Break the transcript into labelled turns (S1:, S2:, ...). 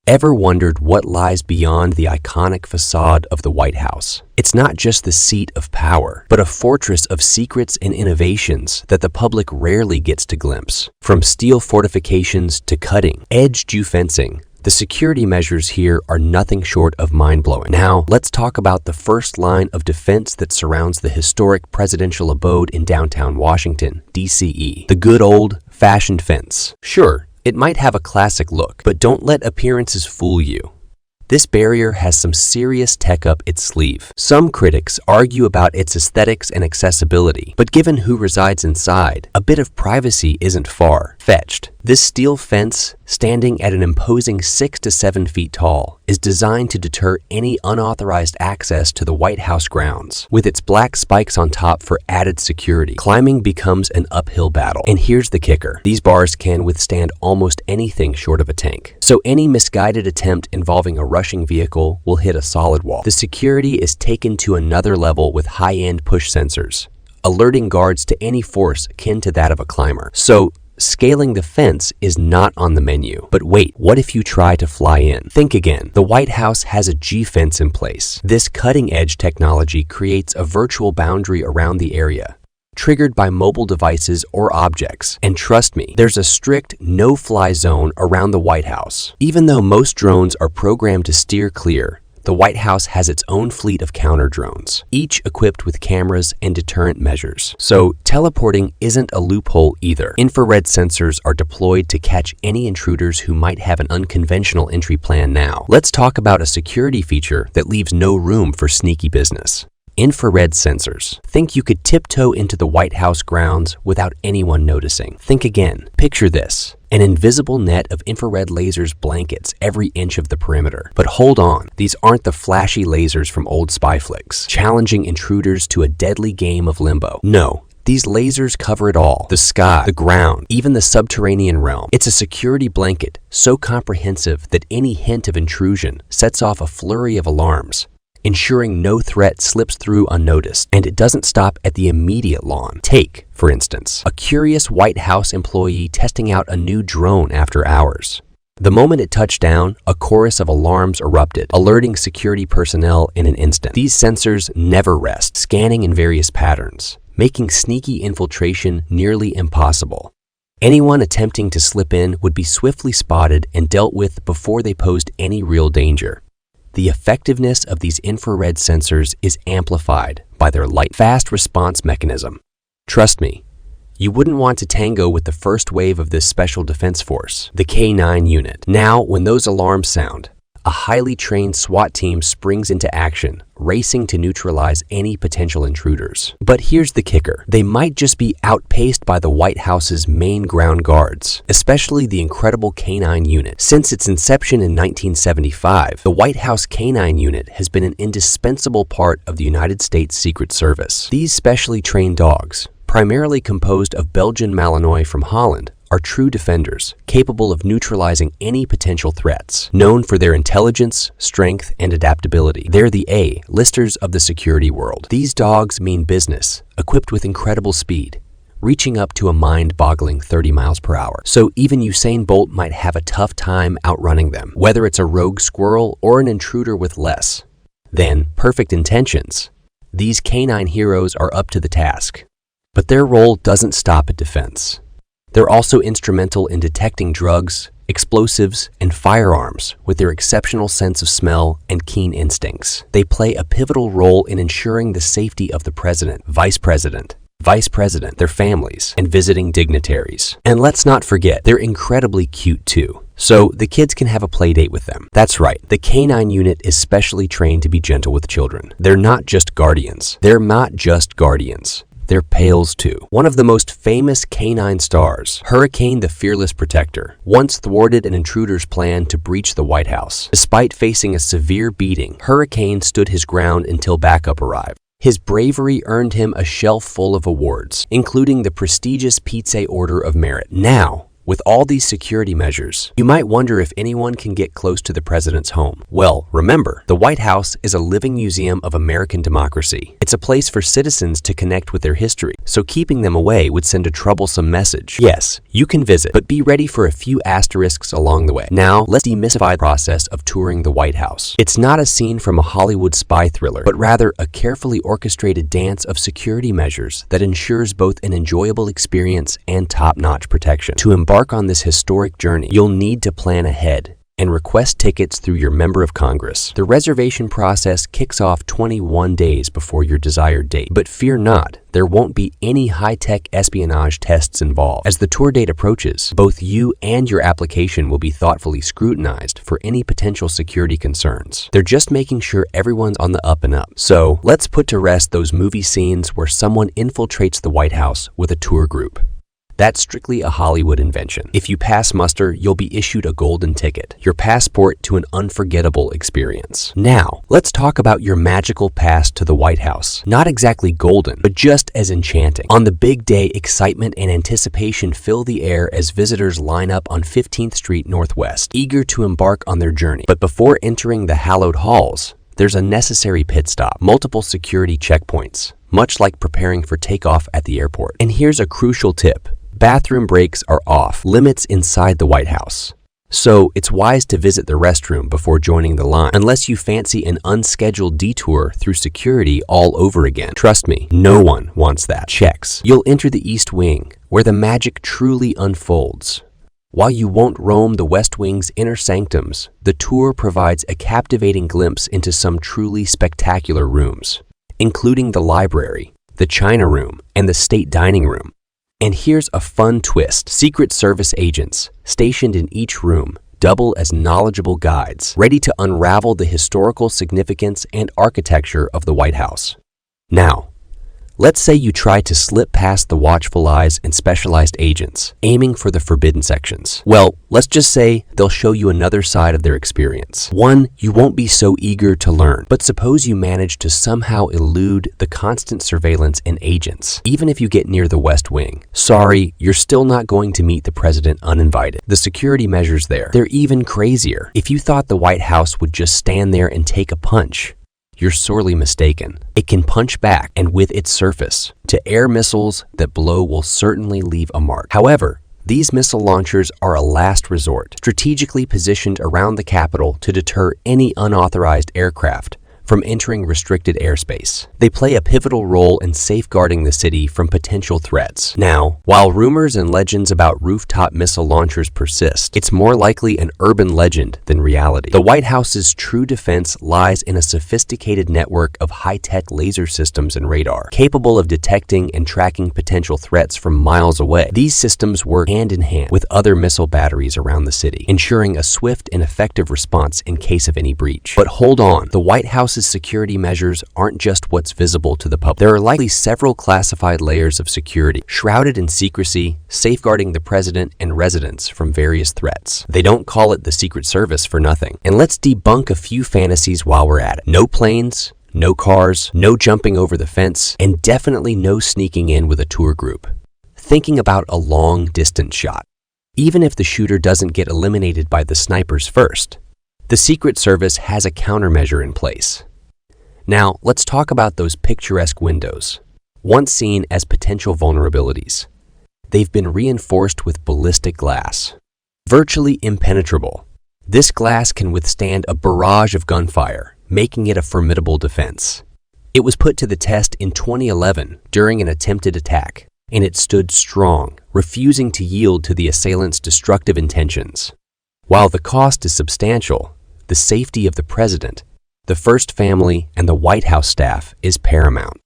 S1: Ever wondered what lies beyond the iconic facade of the White House? It's not just the seat of power, but a fortress of secrets and innovations that the public rarely gets to glimpse. From steel fortifications to cutting-edge geofencing, the security measures here are nothing short of mind-blowing. Now, let's talk about the first line of defense that surrounds the historic presidential abode in downtown Washington, D.C. The good old-fashioned fence. Sure, it might have a classic look, but don't let appearances fool you. This barrier has some serious tech up its sleeve. Some critics argue about its aesthetics and accessibility, but given who resides inside, a bit of privacy isn't far-fetched. This steel fence, standing at an imposing 6 to 7 feet tall, is designed to deter any unauthorized access to the White House grounds. With its black spikes on top for added security, climbing becomes an uphill battle. And here's the kicker. These bars can withstand almost anything short of a tank. So any misguided attempt involving a rushing vehicle will hit a solid wall. The security is taken to another level with high-end push sensors, alerting guards to any force akin to that of a climber. So scaling the fence is not on the menu. But wait, what if you try to fly in? Think again. The White House has a G-fence in place. This cutting-edge technology creates a virtual boundary around the area, triggered by mobile devices or objects. And trust me, there's a strict no-fly zone around the White House. Even though most drones are programmed to steer clear, the White House has its own fleet of counter drones, each equipped with cameras and deterrent measures. So teleporting isn't a loophole either. Infrared sensors are deployed to catch any intruders who might have an unconventional entry plan now. Let's talk about a security feature that leaves no room for sneaky business. Infrared sensors. Think you could tiptoe into the White House grounds without anyone noticing. Think again. Picture this. An invisible net of infrared lasers blankets every inch of the perimeter. But hold on, these aren't the flashy lasers from old spy flicks, challenging intruders to a deadly game of limbo. No. These lasers cover it all. The sky, the ground, even the subterranean realm. It's a security blanket so comprehensive that any hint of intrusion sets off a flurry of alarms, ensuring no threat slips through unnoticed. And it doesn't stop at the immediate lawn. Take, for instance, a curious White House employee testing out a new drone after hours. The moment it touched down, a chorus of alarms erupted, alerting security personnel in an instant. These sensors never rest, scanning in various patterns, making sneaky infiltration nearly impossible. Anyone attempting to slip in would be swiftly spotted and dealt with before they posed any real danger. The effectiveness of these infrared sensors is amplified by their light-fast response mechanism. Trust me, you wouldn't want to tango with the first wave of this special defense force, the K9 unit. Now, when those alarms sound, a highly trained SWAT team springs into action, racing to neutralize any potential intruders. But here's the kicker. They might just be outpaced by the White House's main ground guards, especially the incredible K9 unit. Since its inception in 1975, the White House K9 unit has been an indispensable part of the United States Secret Service. These specially trained dogs, primarily composed of Belgian Malinois from Holland, are true defenders, capable of neutralizing any potential threats. Known for their intelligence, strength, and adaptability, they're the A-listers of the security world. These dogs mean business, equipped with incredible speed, reaching up to a mind-boggling 30 miles per hour. So even Usain Bolt might have a tough time outrunning them, whether it's a rogue squirrel or an intruder with less than perfect intentions. These canine heroes are up to the task. But their role doesn't stop at defense. They're also instrumental in detecting drugs, explosives, and firearms with their exceptional sense of smell and keen instincts. They play a pivotal role in ensuring the safety of the president, vice president, their families, and visiting dignitaries. And let's not forget, they're incredibly cute too. So the kids can have a play date with them. That's right, the K9 unit is specially trained to be gentle with children. They're not just guardians. They're pals too. One of the most famous canine stars, Hurricane the Fearless Protector, once thwarted an intruder's plan to breach the White House. Despite facing a severe beating, Hurricane stood his ground until backup arrived. His bravery earned him a shelf full of awards, including the prestigious Pizza Order of Merit. Now, With all these security measures, you might wonder if anyone can get close to the president's home. Well, remember, the White House is a living museum of American democracy. It's a place for citizens to connect with their history, so keeping them away would send a troublesome message. Yes, you can visit, but be ready for a few asterisks along the way. Now, let's demystify the process of touring the White House. It's not a scene from a Hollywood spy thriller, but rather a carefully orchestrated dance of security measures that ensures both an enjoyable experience and top-notch protection. To embark on this historic journey, you'll need to plan ahead and request tickets through your member of Congress. The reservation process kicks off 21 days before your desired date. But fear not, there won't be any high-tech espionage tests involved. As the tour date approaches, both you and your application will be thoughtfully scrutinized for any potential security concerns. They're just making sure everyone's on the up and up. So let's put to rest those movie scenes where someone infiltrates the White House with a tour group. That's strictly a Hollywood invention. If you pass muster, you'll be issued a golden ticket, your passport to an unforgettable experience. Now, let's talk about your magical pass to the White House. Not exactly golden, but just as enchanting. On the big day, excitement and anticipation fill the air as visitors line up on 15th Street Northwest, eager to embark on their journey. But before entering the hallowed halls, there's a necessary pit stop, multiple security checkpoints, much like preparing for takeoff at the airport. And here's a crucial tip. Bathroom breaks are off limits inside the White House. So it's wise to visit the restroom before joining the line, unless you fancy an unscheduled detour through security all over again. Trust me, no one wants that. Checks. You'll enter the East Wing, where the magic truly unfolds. While you won't roam the West Wing's inner sanctums, the tour provides a captivating glimpse into some truly spectacular rooms, including the library, the China Room, and the State Dining Room. And here's a fun twist. Secret Service agents, stationed in each room, double as knowledgeable guides, ready to unravel the historical significance and architecture of the White House. Now, let's say you try to slip past the watchful eyes and specialized agents, aiming for the forbidden sections. Well, let's just say they'll show you another side of their experience. One you won't be so eager to learn. But suppose you manage to somehow elude the constant surveillance and agents, even if you get near the West Wing. Sorry, you're still not going to meet the president uninvited. The security measures there, they're even crazier. If you thought the White House would just stand there and take a punch, you're sorely mistaken. It can punch back, and with its surface, to air missiles that blow will certainly leave a mark. However, these missile launchers are a last resort, strategically positioned around the Capitol to deter any unauthorized aircraft from entering restricted airspace. They play a pivotal role in safeguarding the city from potential threats. Now, while rumors and legends about rooftop missile launchers persist, it's more likely an urban legend than reality. The White House's true defense lies in a sophisticated network of high-tech laser systems and radar, capable of detecting and tracking potential threats from miles away. These systems work hand in hand with other missile batteries around the city, ensuring a swift and effective response in case of any breach. But hold on, the White House's security measures aren't just what's visible to the public. There are likely several classified layers of security, shrouded in secrecy, safeguarding the president and residents from various threats. They don't call it the Secret Service for nothing. And let's debunk a few fantasies while we're at it. No planes, no cars, no jumping over the fence, and definitely no sneaking in with a tour group. Thinking about a long distance shot. Even if the shooter doesn't get eliminated by the snipers first, the Secret Service has a countermeasure in place. Now, let's talk about those picturesque windows, once seen as potential vulnerabilities. They've been reinforced with ballistic glass. Virtually impenetrable, this glass can withstand a barrage of gunfire, making it a formidable defense. It was put to the test in 2011 during an attempted attack, and it stood strong, refusing to yield to the assailant's destructive intentions. While the cost is substantial, the safety of the president, the First Family, and the White House staff is paramount.